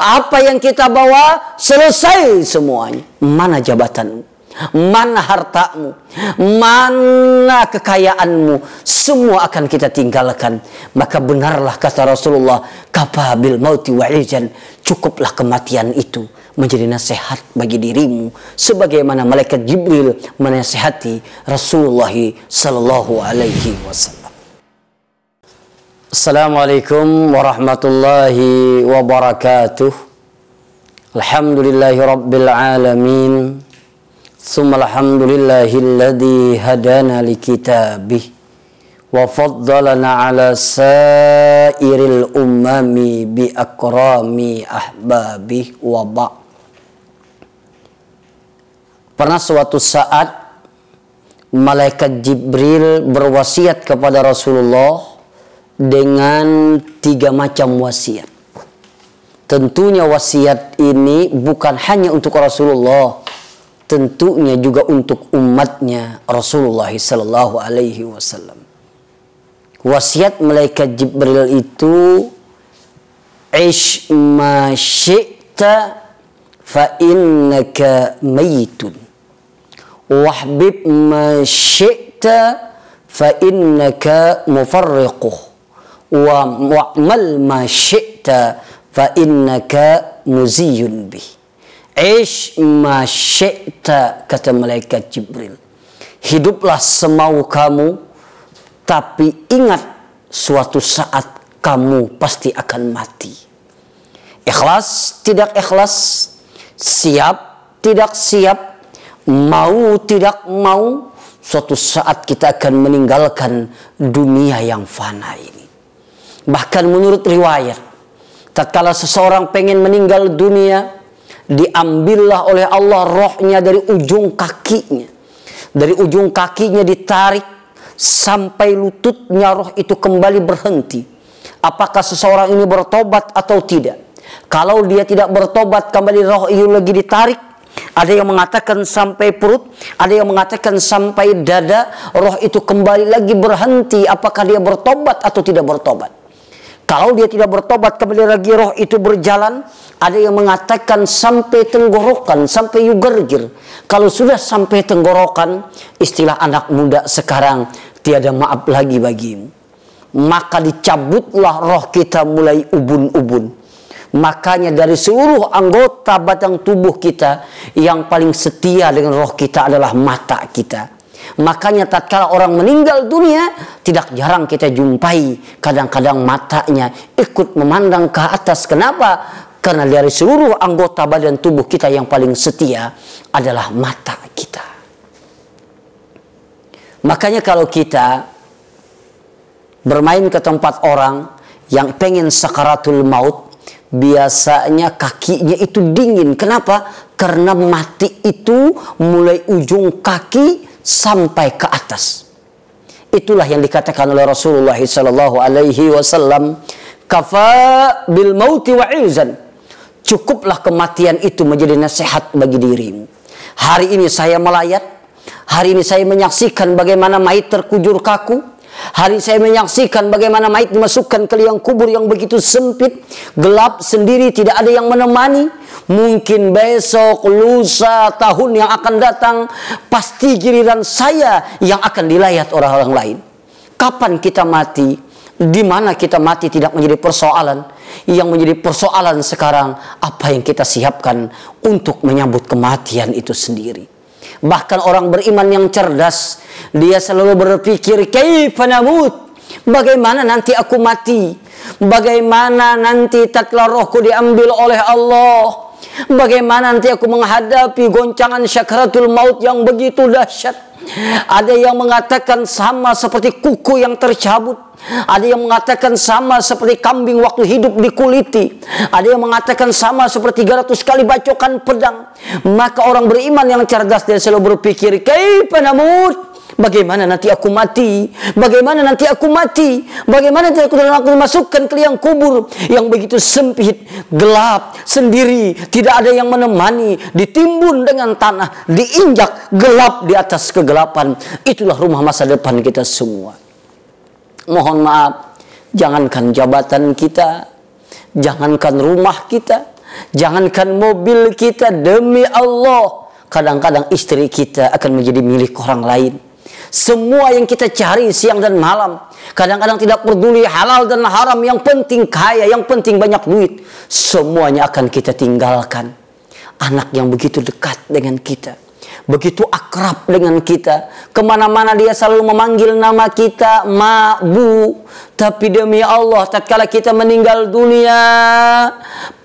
Apa yang kita bawa selesai semuanya. Mana jabatanmu? Mana hartamu? Mana kekayaanmu? Semua akan kita tinggalkan. Maka benarlah kata Rasulullah, kafa bil mauti wa'izan, cukuplah kematian itu menjadi nasihat bagi dirimu, sebagaimana malaikat Jibril menasihati Rasulullah sallallahu alaihi wasallam. Assalamualaikum warahmatullahi wabarakatuh. Alhamdulillahi rabbil alamin. Summa alhamdulillahilladzi hadana likitabih wa faddalana ala sairil ummami bi akrami ahbabih wa ba'. Pernah suatu saat malaikat Jibril berwasiat kepada Rasulullah dengan 3 macam wasiat. Tentunya wasiat ini bukan hanya untuk Rasulullah, tentunya juga untuk umatnya Rasulullah sallallahu alaihi wasallam. Wasiat malaikat Jibril itu, ish ma syi'ta fa innaka mayitun, wahbib ma syi'ta fa innaka mufarriquh, wa wa'mal ma syi'ta fa innaka muziyun bih. Ish ma syi'ta, kata malaikat Jibril, hiduplah semau kamu, tapi ingat suatu saat kamu pasti akan mati. Ikhlas tidak ikhlas, siap tidak siap, mau tidak mau, suatu saat kita akan meninggalkan dunia yang fana ini. Bahkan menurut riwayat, tatkala seseorang pengen meninggal dunia, diambillah oleh Allah rohnya dari ujung kakinya. Dari ujung kakinya ditarik sampai lututnya, roh itu kembali berhenti. Apakah seseorang ini bertobat atau tidak? Kalau dia tidak bertobat, kembali roh itu lagi ditarik. Ada yang mengatakan sampai perut, ada yang mengatakan sampai dada, roh itu kembali lagi berhenti. Apakah dia bertobat atau tidak bertobat? Kalau dia tidak bertobat, kembali lagi roh itu berjalan. Ada yang mengatakan sampai tenggorokan, sampai yugergir. Kalau sudah sampai tenggorokan, istilah anak muda sekarang, tiada maaf lagi bagimu. Maka dicabutlah roh kita mulai ubun-ubun. Makanya dari seluruh anggota badan tubuh kita, yang paling setia dengan roh kita adalah mata kita. Makanya tatkala orang meninggal dunia, tidak jarang kita jumpai kadang-kadang matanya ikut memandang ke atas. Kenapa? Karena dari seluruh anggota badan tubuh kita yang paling setia adalah mata kita. Makanya kalau kita bermain ke tempat orang yang pengen sakaratul maut, biasanya kakinya itu dingin. Kenapa? Karena mati itu mulai ujung kaki sampai ke atas. Itulah yang dikatakan oleh Rasulullah sallallahu alaihi wasallam, kafa bil mauti wa'izan, cukuplah kematian itu menjadi nasihat bagi dirimu. Hari ini saya melayat, hari ini saya menyaksikan bagaimana mayit terkujur kaku, hari ini saya menyaksikan bagaimana mayit dimasukkan ke liang kubur yang begitu sempit, gelap sendiri, tidak ada yang menemani. Mungkin besok, lusa, tahun yang akan datang, pasti giliran saya yang akan dilayat orang-orang lain. Kapan kita mati? Di mana kita mati tidak menjadi persoalan. Yang menjadi persoalan sekarang, apa yang kita siapkan untuk menyambut kematian itu sendiri. Bahkan orang beriman yang cerdas, dia selalu berpikir, kaifa namut? Bagaimana nanti aku mati? Bagaimana nanti tatkala rohku diambil oleh Allah? Bagaimana nanti aku menghadapi goncangan syakaratul maut yang begitu dahsyat? Ada yang mengatakan sama seperti kuku yang tercabut. Ada yang mengatakan sama seperti kambing waktu hidup dikuliti. Ada yang mengatakan sama seperti 300 kali bacokan pedang. Maka orang beriman yang cerdas dia selalu berpikir, kaifa namut? Bagaimana nanti aku mati? Bagaimana nanti aku mati? Bagaimana nanti aku dimasukkan ke liang kubur yang begitu sempit, gelap, sendiri, tidak ada yang menemani, ditimbun dengan tanah, diinjak, gelap di atas kegelapan. Itulah rumah masa depan kita semua. Mohon maaf, jangankan jabatan kita, jangankan rumah kita, Jangankan mobil kita, demi Allah, kadang-kadang istri kita akan menjadi milik orang lain. Semua yang kita cari siang dan malam, kadang-kadang tidak peduli halal dan haram, yang penting kaya, yang penting banyak duit, semuanya akan kita tinggalkan. Anak yang begitu dekat dengan kita, begitu akrab dengan kita, kemana-mana dia selalu memanggil nama kita, ma, bu. Tapi demi Allah, tatkala kita meninggal dunia,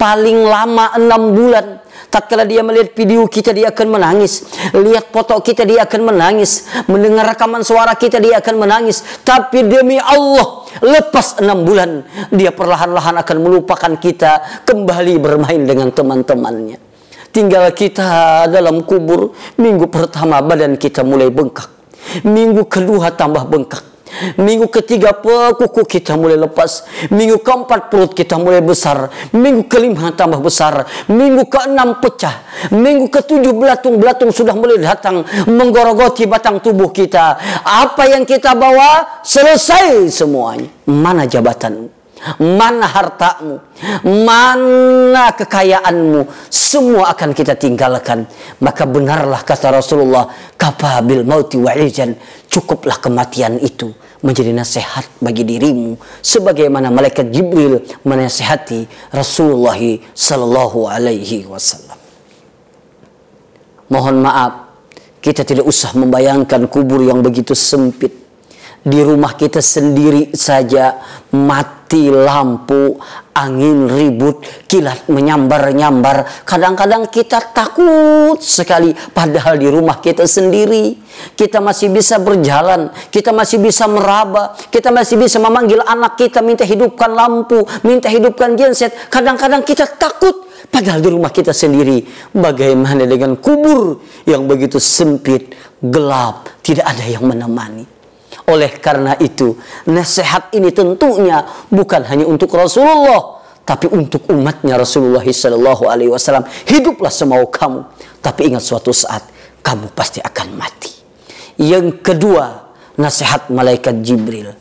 paling lama 6 bulan, tatkala dia melihat video kita, dia akan menangis. Lihat foto kita, dia akan menangis. Mendengar rekaman suara kita, dia akan menangis. Tapi demi Allah, lepas 6 bulan, dia perlahan-lahan akan melupakan kita, kembali bermain dengan teman-temannya. Tinggal kita dalam kubur. Minggu pertama badan kita mulai bengkak, minggu kedua tambah bengkak, minggu ketiga kuku kita mulai lepas, minggu keempat perut kita mulai besar, minggu kelima tambah besar, minggu keenam pecah, minggu ketujuh belatung-belatung sudah mulai datang menggorogoti batang tubuh kita. Apa yang kita bawa selesai semuanya. Mana jabatanmu? Mana hartamu? Mana kekayaanmu? Semua akan kita tinggalkan. Maka benarlah kata Rasulullah, kafa bil mauti wa'izan, cukuplah kematian itu menjadi nasihat bagi dirimu, sebagaimana malaikat Jibril menasihati Rasulullah sallallahu alaihi wasallam. Mohon maaf, kita tidak usah membayangkan kubur yang begitu sempit. Di rumah kita sendiri saja, mati lampu, angin ribut, kilat menyambar-nyambar. Kadang-kadang kita takut sekali. Padahal di rumah kita sendiri, kita masih bisa berjalan, kita masih bisa meraba, kita masih bisa memanggil anak kita, minta hidupkan lampu, minta hidupkan genset. Kadang-kadang kita takut. Padahal di rumah kita sendiri. Bagaimana dengan kubur yang begitu sempit, gelap, tidak ada yang menemani. Oleh karena itu, nasihat ini tentunya bukan hanya untuk Rasulullah, tapi untuk umatnya Rasulullah sallallahu alaihi wasallam. Hiduplah semau kamu, tapi ingat suatu saat kamu pasti akan mati. Yang kedua, nasihat malaikat Jibril.